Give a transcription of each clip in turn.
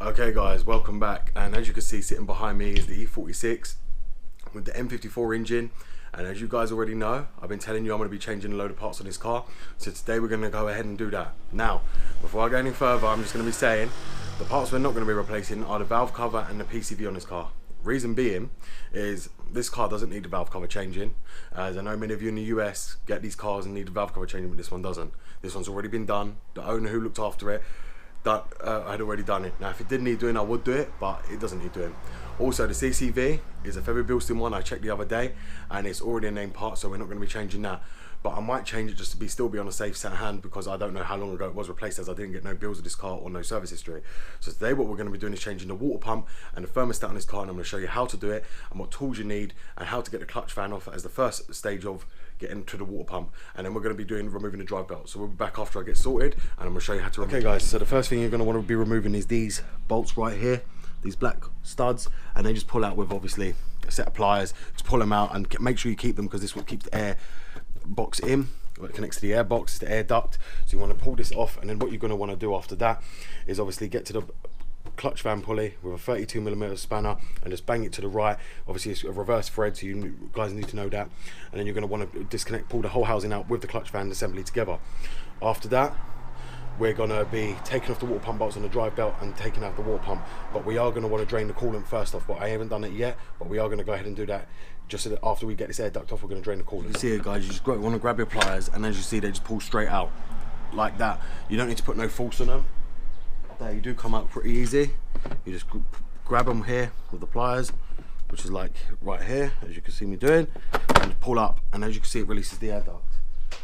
Okay guys, welcome back, and as you can see sitting behind me is the E46 with the M54 engine. And as you guys already know, I've been telling you I'm going to be changing a load of parts on this car, so today we're going to go ahead and do that. Now, before I go any further, I'm just going to be saying the parts we're not going to be replacing are the valve cover and the PCV on this car. Reason being is this car doesn't need the valve cover changing, as I know many of you in the US get these cars and need the valve cover changing, but this one doesn't. This one's already been done. The owner who looked after it had already done it. Now if it did need doing, I would do it, but it doesn't need doing. Also, the CCV is a February Bilston one I checked the other day, and it's already a named part, so we're not going to be changing that. But I might change it just to still be on a safe set hand, because I don't know how long ago it was replaced, as I didn't get no bills of this car or no service history. So today what we're going to be doing is changing the water pump and the thermostat on this car, and I'm going to show you how to do it and what tools you need and how to get the clutch fan off as the first stage of getting to the water pump. And then we're going to be removing the drive belt. So we'll be back after I get sorted, and I'm going to show you how to remove. Okay guys, so the first thing you're going to want to be removing is these bolts right here, these black studs, and they just pull out with obviously a set of pliers. Just pull them out and make sure you keep them, because this will keep the air box in. It connects to the air box, it's the air duct. So you want to pull this off, and then what you're going to want to do after that is obviously get to the clutch fan pulley with a 32mm spanner and just bang it to the right. Obviously it's a reverse thread, so you guys need to know that. And then you're going to want to disconnect, pull the whole housing out with the clutch fan assembly together. After that, we're going to be taking off the water pump bolts on the drive belt and taking out the water pump, but we are going to want to drain the coolant first off. But I haven't done it yet, but we are going to go ahead and do that just so that after we get this air duct off, we're going to drain the coolant. You see it guys, you just want to grab your pliers, and as you see they just pull straight out like that. You don't need to put no force on them. They do come out pretty easy. You just grab them here with the pliers, which is like right here, as you can see me doing, and pull up, and as you can see it releases the air duct.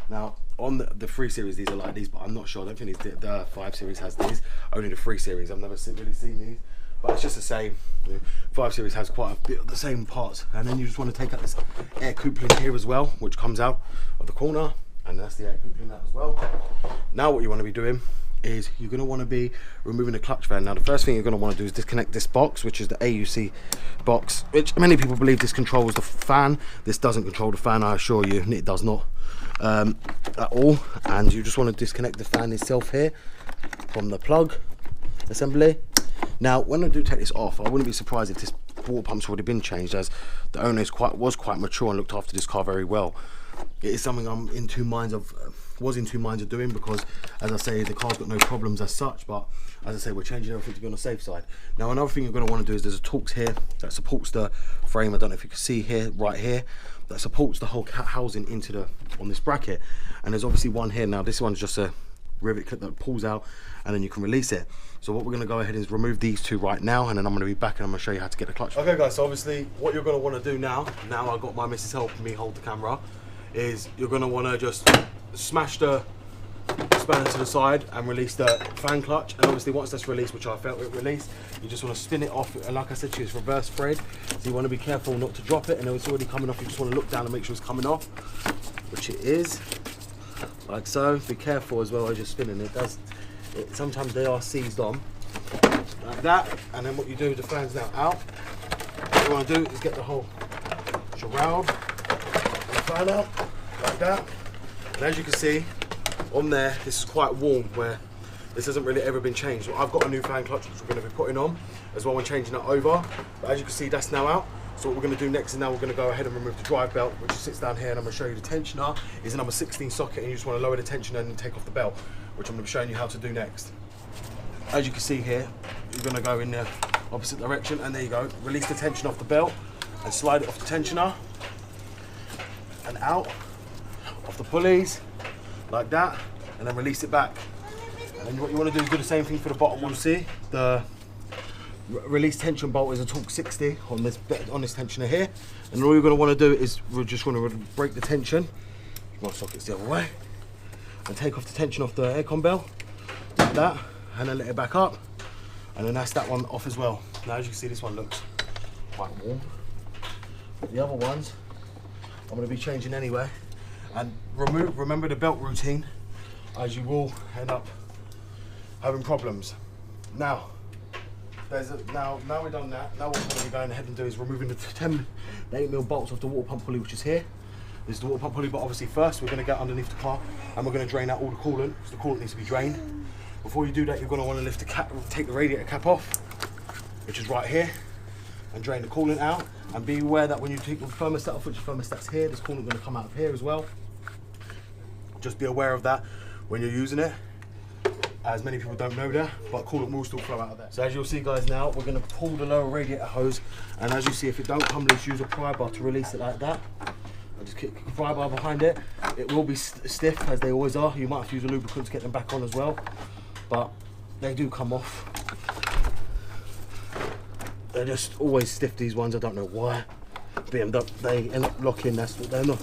Now on the 3 Series these are like these, but I'm not sure, I don't think the 5 Series has these, only the 3 Series. I've never really seen these, but it's just the same. The 5 Series has quite a bit of the same parts. And then you just want to take out this air coupling here as well, which comes out of the corner, and that's the air coupling out as well. Now what you want to be doing is you're going to want to be removing the clutch fan. Now the first thing you're going to want to do is disconnect this box, which is the AUC box, which many people believe this controls the fan. This doesn't control the fan, I assure you, it does not at all. And you just want to disconnect the fan itself here from the plug assembly. Now when I do take this off, I wouldn't be surprised if this water pump's already been changed, as the owner was quite mature and looked after this car very well. It is something I'm in two minds of, was in two minds of doing, because as I say, the car's got no problems as such, but as I say, we're changing everything to be on the safe side. Now another thing you're going to want to do is there's a Torx here that supports the frame. I don't know if you can see here, right here, that supports the whole housing on this bracket. And there's obviously one here. Now this one's just a rivet clip that pulls out, and then you can release it. So what we're going to go ahead is remove these two right now, and then I'm going to be back and I'm going to show you how to get the clutch. Okay guys, so obviously what you're going to want to do now I've got my missus helping me hold the camera, is you're going to want to just smash the spanner to the side and release the fan clutch. And obviously once that's released, which I felt it released, you just want to spin it off, and like I said to you, it's reverse thread, so you want to be careful not to drop it. And if it's already coming off, you just want to look down and make sure it's coming off, which it is, like so. Be careful as well as you're spinning it. Sometimes they are seized on like that. And then what you do, the fan's now out, what you want to do is get the whole shroud, fan out like that. And as you can see on there, this is quite warm, where this hasn't really ever been changed. So I've got a new fan clutch which we're going to be putting on as well when changing it over, but as you can see that's now out. So what we're going to do next is now we're going to go ahead and remove the drive belt, which sits down here, and I'm going to show you the tensioner is a number 16 socket, and you just want to lower the tensioner and then take off the belt, which I'm going to be showing you how to do next. As you can see here, you're going to go in the opposite direction, and there you go, release the tension off the belt and slide it off the tensioner and out of the pulleys like that, and then release it back. And then what you want to do is do the same thing for the bottom one. See, the release tension bolt is a Torx 60 on this tensioner here, and all you're going to want to do is we're just going to break the tension. My socket's the other way, and take off the tension off the aircon bell like that, and then let it back up, and then that's that one off as well. Now as you can see, this one looks quite warm, but the other ones I'm going to be changing anyway. And remember the belt routine, as you will end up having problems. Now now we've done that, now what we're going to be going ahead and do is removing the 8mm bolts off the water pump pulley, which is here. This is the water pump pulley, but obviously first we're going to get underneath the car and we're going to drain out all the coolant, because the coolant needs to be drained. Before you do that, you're going to want to lift the cap, take the radiator cap off, which is right here, and drain the coolant out. And be aware that when you take the thermostat off, which the thermostat's here, there's coolant going to come out of here as well. Just be aware of that when you're using it, as many people don't know that, but coolant will still flow out of there. So as you'll see guys now, we're going to pull the lower radiator hose, and as you see, if it don't come loose, use a pry bar to release it like that. I'll just kick the pry bar behind it. It will be stiff, as they always are. You might have to use a lubricant to get them back on as well, but they do come off. They're just always stiff, these ones, I don't know why. BMW, they end up locking, that's what they're not.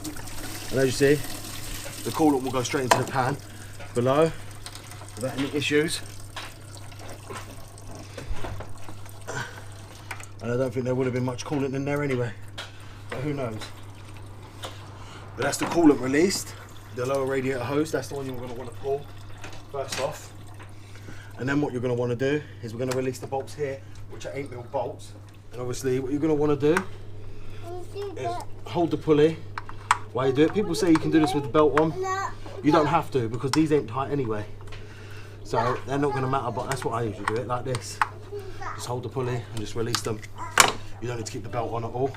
And as you see, the coolant will go straight into the pan below without any issues. And I don't think there would have been much coolant in there anyway, but who knows. But that's the coolant released, the lower radiator hose. That's the one you're going to want to pull first off. And then what you're going to want to do is we're going to release the bolts here, which are 8mm bolts. And obviously what you're going to want to do is hold the pulley while you do it. People say you can do this with the belt on. You don't have to, because these ain't tight anyway. So they're not going to matter, but that's what I usually do it, like this. Just hold the pulley and just release them. You don't need to keep the belt on at all.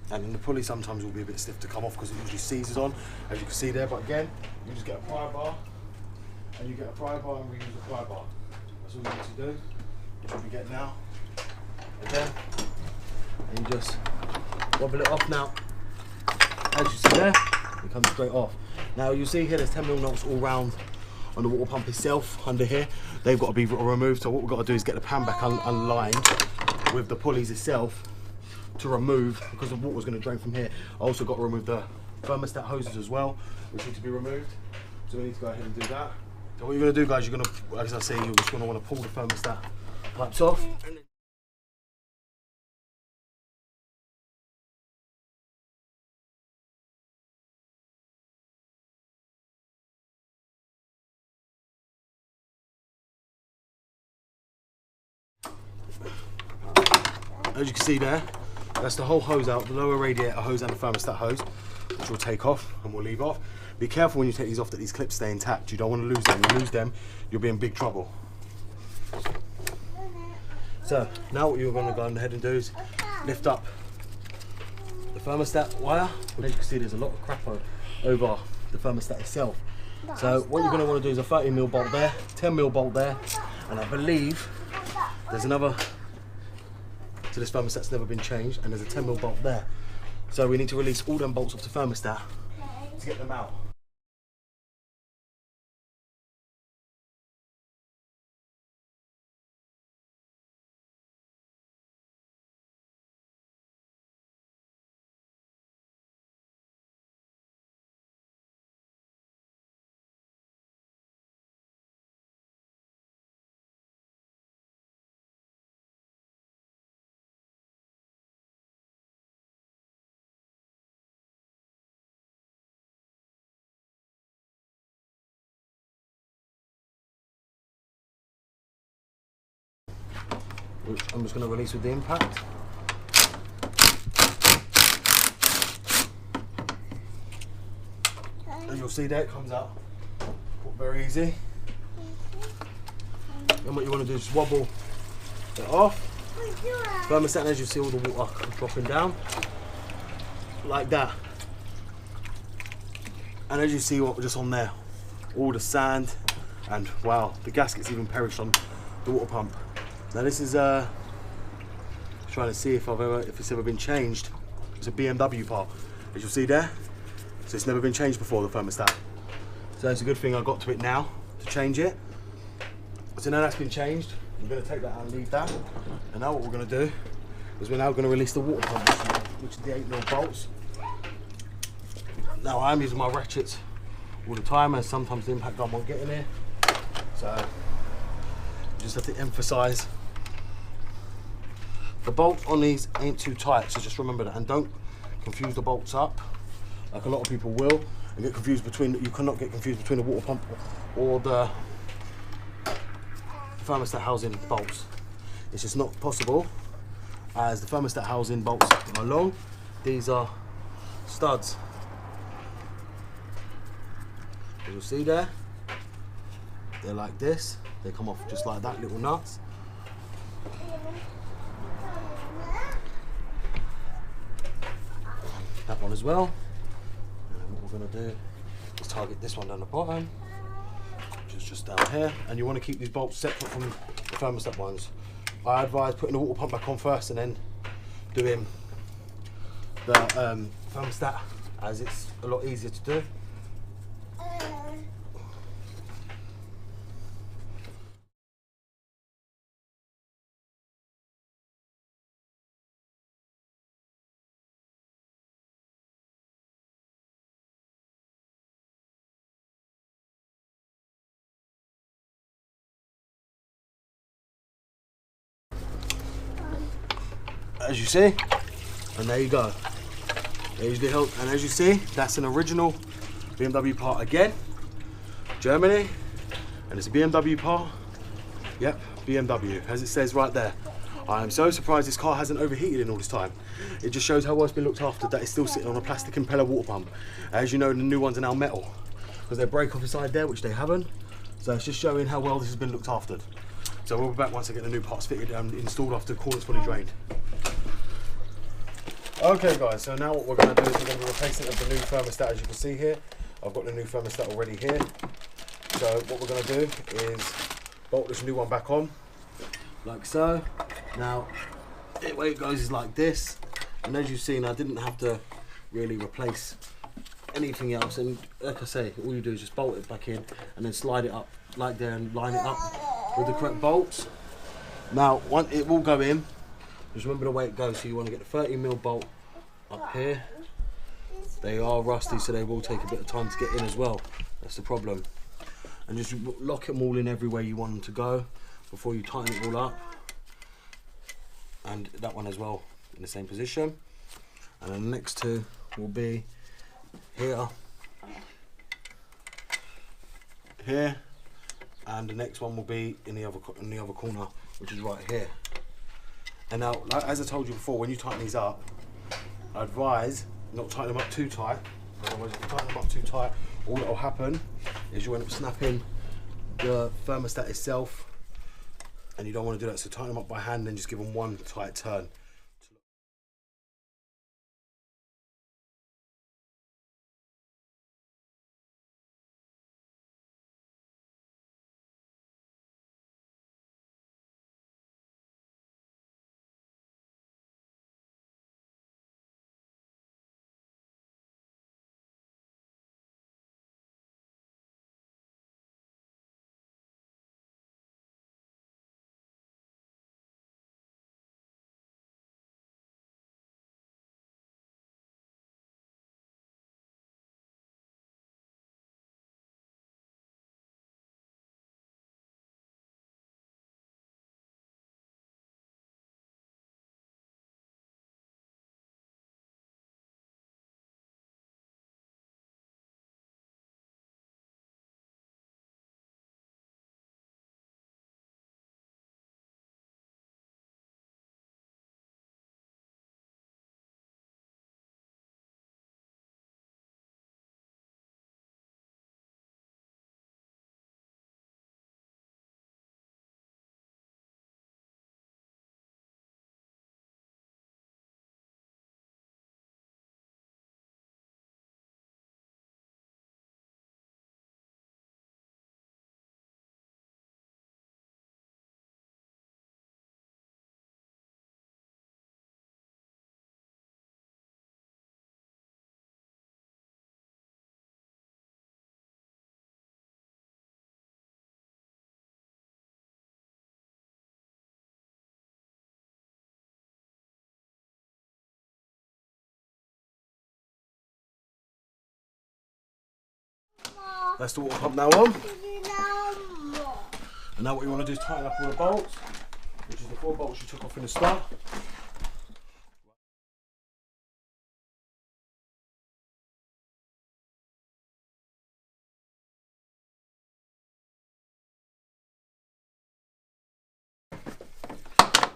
And then the pulley sometimes will be a bit stiff to come off because it usually seizes on, as you can see there. But again, you just get a pry bar, and you get a pry bar and reuse a pry bar. That's all you need to do, which you'll be getting now. Again, and you just wobble it off now. As you see there, it comes straight off. Now you see here, there's 10mm nuts all round on the water pump itself under here. They've got to be removed. So what we've got to do is get the pan back unlined with the pulleys itself, to remove, because the water's going to drain from here. I also got to remove the thermostat hoses as well, which need to be removed. So we need to go ahead and do that. So what you're going to do, guys, you're going to, as I say, you're just going to want to pull the thermostat pipes off. As you can see there, that's the whole hose out, the lower radiator hose and the thermostat hose, which we'll take off and we'll leave off. Be careful when you take these off that these clips stay intact. You don't want to lose them. You lose them, you'll be in big trouble. So now what you're going to go ahead and do is lift up the thermostat wire. As you can see, there's a lot of crap over the thermostat itself. So what you're going to want to do is a 30mm bolt there, 10mm bolt there, and I believe there's another. So this thermostat's never been changed, and there's a 10mm bolt there. So we need to release all them bolts off the thermostat to get them out. Which I'm just going to release with the impact. And you'll see there it comes out very easy. And what you want to do is wobble it off. Thermostat, and as you see all the water dropping down like that. And as you see what was just on there, all the sand, and wow, the gasket's even perished on the water pump. Now this is trying to see if it's ever been changed. It's a BMW part, as you'll see there. So it's never been changed before, the thermostat. So it's a good thing I got to it now to change it. So now that's been changed, we're going to take that out and leave that. And now what we're going to do is we're now going to release the water pump, which is the 8mm bolts. Now I'm using my ratchets all the time, as sometimes the impact gun won't get in here. So you just have to emphasise. The bolt on these ain't too tight, so just remember that, and don't confuse the bolts up like a lot of people will, and get confused between. You cannot get confused between the water pump or the thermostat housing bolts. It's just not possible, as the thermostat housing bolts are long. These are studs. As you'll see there, they're like this. They come off just like that, little nuts. That one as well. And what we're going to do is target this one down the bottom, which is just down here. And you want to keep these bolts separate from the thermostat ones. I advise putting the water pump back on first and then doing the thermostat, as it's a lot easier to do. As you see, and there you go. There's the help, and as you see, that's an original BMW part again, Germany, and it's a BMW part. Yep, BMW, as it says right there. I am so surprised this car hasn't overheated in all this time. It just shows how well it's been looked after, that it's still sitting on a plastic impeller water pump. As you know, the new ones are now metal, because they break off inside there, which they haven't. So it's just showing how well this has been looked after. So we'll be back once I get the new parts fitted and installed after the coolant's fully drained. Okay guys, so now what we're going to do is we're going to be replacing the new thermostat. As you can see here, I've got the new thermostat already here. So what we're going to do is bolt this new one back on, like so. Now, the way it goes is like this. And as you've seen, I didn't have to really replace anything else. And like I say, all you do is just bolt it back in and then slide it up like there and line it up with the correct bolts. Now, it will go in. Just remember the way it goes, so you want to get the 30mm bolt up here. They are rusty, so they will take a bit of time to get in as well. That's the problem. And just lock them all in everywhere you want them to go before you tighten it all up. And that one as well in the same position. And then the next two will be here, here, and the next one will be in the other corner, which is right here. And now, as I told you before, when you tighten these up, I advise not tighten them up too tight. Otherwise, if you tighten them up too tight, all that will happen is you end up snapping the thermostat itself, and you don't want to do that. So tighten them up by hand, and then just give them one tight turn. That's the water pump now on. And now what you want to do is tighten up all the bolts, which is the 4 bolts you took off in the start.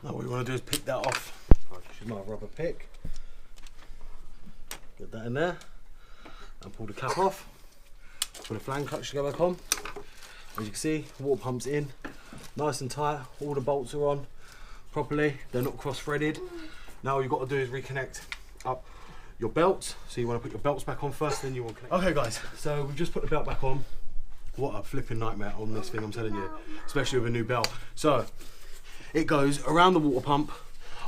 Now what you want to do is pick that off I'll just use my rubber pick. Get that in there and pull the cap off. Put the flange clutch to go back on. As you can see, water pump's in, nice and tight. All the bolts are on properly. They're not cross-threaded. Now all you've got to do is reconnect up your belts. So you want to put your belts back on first, then you want to connect. Okay guys, so we've just put the belt back on. What a flipping nightmare on this thing, I'm telling you, especially with a new belt. So it goes around the water pump,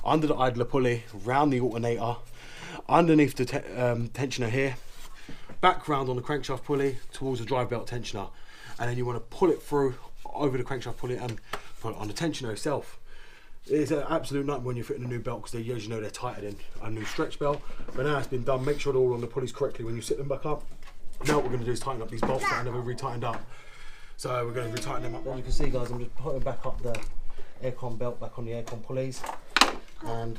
under the idler pulley, round the alternator, underneath the tensioner here, back round on the crankshaft pulley towards the drive belt tensioner, and then you want to pull it through over the crankshaft pulley and put it on the tensioner itself. It's an absolute nightmare when you're fitting a new belt because they, as you know, they're tighter than a new stretch belt. But now it's been done, make sure they're all on the pulleys correctly when you sit them back up. Now what we're going to do is tighten up these bolts that are never re-tightened up. So we're going to re-tighten them up. As you can see guys, I'm just putting back up the aircon belt back on the aircon pulleys, and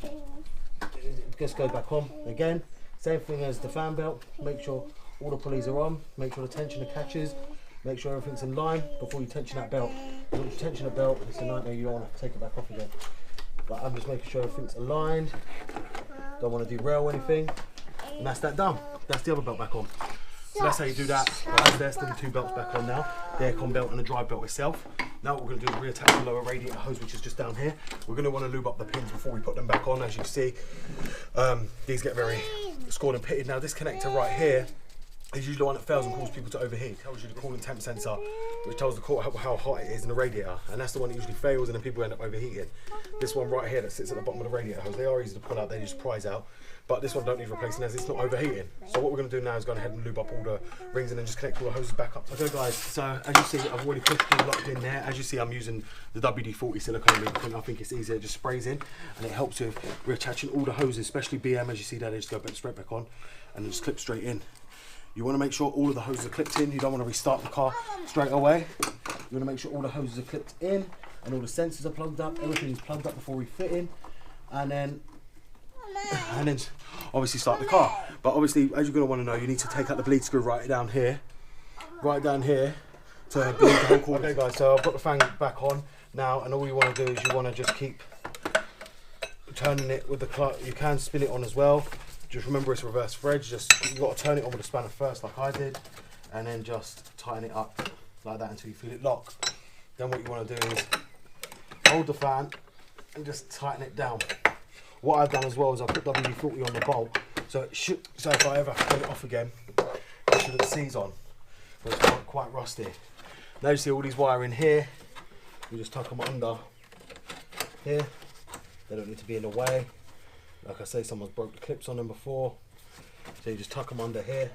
it just goes back on again. Same thing as the fan belt. Make sure all the pulleys are on, make sure the tensioner catches, make sure everything's in line before you tension that belt. Once you tension a belt, it's a nightmare, you don't want to take it back off again. But I'm just making sure everything's aligned, don't want to derail anything, and that's that done. That's the other belt back on. So that's how you do that. Right, there's the two belts back on now, the aircon belt and the drive belt itself. Now what we're going to do is reattach the lower radiator hose, which is just down here. We're going to want to lube up the pins before we put them back on. As you can see, these get very scored and pitted. Now this connector right here is usually the one that fails and causes people to overheat. It tells you the coolant temp sensor, which tells the core how hot it is in the radiator, and that's the one that usually fails and then people end up overheating. This one right here that sits at the bottom of the radiator hose, they are easy to pull out, they just prise out, but this one don't need replacing as it's not overheating. So what we're going to do now is go ahead and lube up all the rings and then just connect all the hoses back up. Okay guys, so as you see, I've already pushed it locked in there. As you see, I'm using the WD-40 silicone lubricant. I think it's easier, it just sprays in and it helps with reattaching all the hoses, especially BM. As you see there, they just go straight back on and then just clip straight in. You want to make sure all of the hoses are clipped in. You don't want to restart the car straight away. You want to make sure all the hoses are clipped in and all the sensors are plugged up. Everything is plugged up before refitting, and then obviously start the car. But obviously, as you're going to want to know, you need to take out the bleed screw right down here to bleed the whole cord. Okay guys, so I've got the fan back on now, and all you want to do is you want to just keep turning it with the clutch. You can spin it on as well. Just remember it's reverse thread. Just you've got to turn it on with the spanner first, like I did, and then just tighten it up like that until you feel it lock. Then what you want to do is hold the fan and just tighten it down. What I've done as well is I put WD-40 on the bolt, so it should. So if I ever pull it off again, it shouldn't seize on. But it's quite rusty. Now you see all these wire in here. You just tuck them under here. They don't need to be in the way. Like I say, someone's broke the clips on them before. So you just tuck them under here.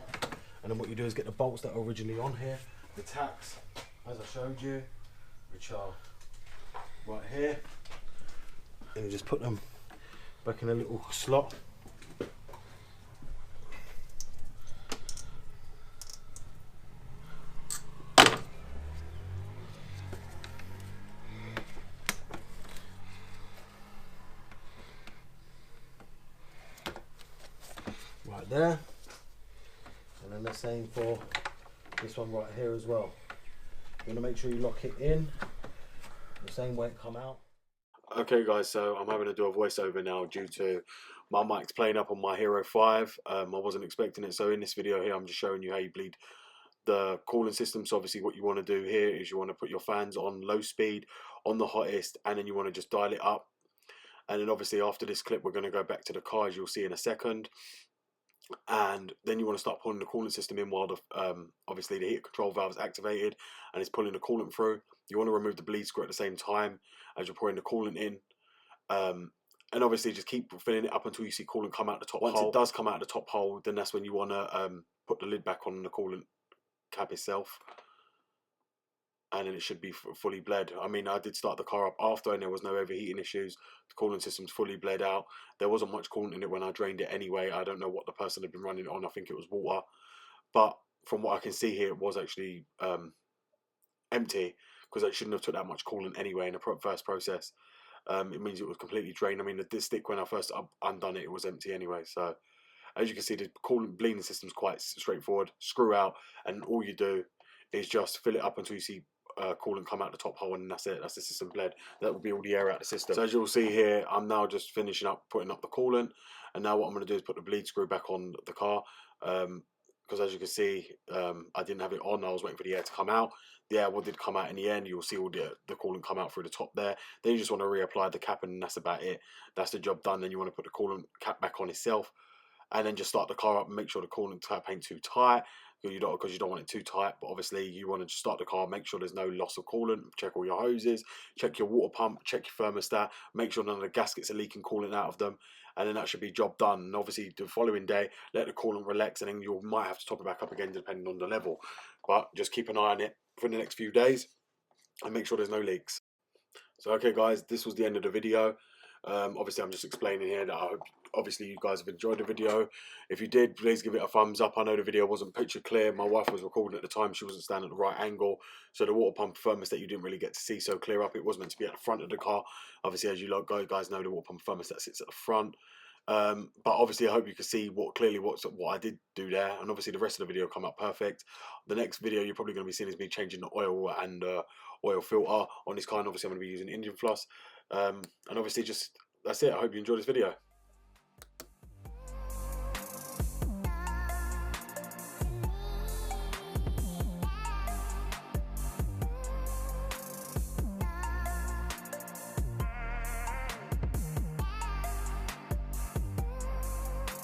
And then what you do is get the bolts that are originally on here. The tacks, as I showed you, which are right here. And you just put them back in a little slot. Right there, and then the same for this one right here as well. You want to make sure you lock it in the same way it come out. Okay guys, so I'm having to do a voiceover now due to my mic's playing up on my Hero 5. I wasn't expecting it, so in this video here I'm just showing you how you bleed the cooling system. So obviously what you want to do here is you want to put your fans on low speed, on the hottest, and then you want to just dial it up. And then obviously after this clip we're going to go back to the car, as you'll see in a second. And then you want to start pulling the coolant system in while the obviously the heat control valve is activated and it's pulling the coolant through. You want to remove the bleed screw at the same time as you're pouring the coolant in, and obviously just keep filling it up until you see coolant come out the top hole. Once it does come out the top hole, then that's when you want to put the lid back on the coolant cap itself, and then it should be fully bled. I mean, I did start the car up after and there was no overheating issues. The coolant system's fully bled out. There wasn't much coolant in it when I drained it anyway. I don't know what the person had been running it on. I think it was water. But from what I can see here, it was actually empty, because it shouldn't have took that much coolant anyway in the first process. It means it was completely drained. I mean, the stick, when I first undone it, it was empty anyway. So as you can see, the coolant bleeding system is quite straightforward. Screw out, and all you do is just fill it up until you see coolant come out the top hole, and that's it. That's the system bled. That will be all the air out the system. So as you'll see here, I'm now just finishing up putting up the coolant, and now what I'm going to do is put the bleed screw back on the car. Because as you can see, I didn't have it on. I was waiting for the air to come out. The air did come out in the end. You'll see all the coolant come out through the top there. Then you just want to reapply the cap, and that's about it. That's the job done. Then you want to put the coolant cap back on itself, and then just start the car up and make sure the coolant tap ain't too tight. Because you don't want it too tight. But obviously you want to just start the car, make sure there's no loss of coolant. Check all your hoses, check your water pump, check your thermostat. Make sure none of the gaskets are leaking coolant out of them, and then that should be job done. And obviously the following day, let the coolant relax, and then you might have to top it back up again depending on the level. But just keep an eye on it for the next few days and make sure there's no leaks. So okay guys, this was the end of the video. Obviously I'm just explaining here that I hope obviously you guys have enjoyed the video. If you did, please give it a thumbs up. I know the video wasn't picture clear. My wife was recording at the time. She wasn't standing at the right angle, so the water pump thermostat you didn't really get to see so clear up. It was meant to be at the front of the car. Obviously, as you guys know, the water pump thermostat sits at the front. But obviously I hope you can see what I did do there, and obviously the rest of the video come out perfect. The next video you're probably going to be seeing is me changing the oil and oil filter on this car, and obviously I'm going to be using engine floss, and obviously just that's it. I hope you enjoyed this video.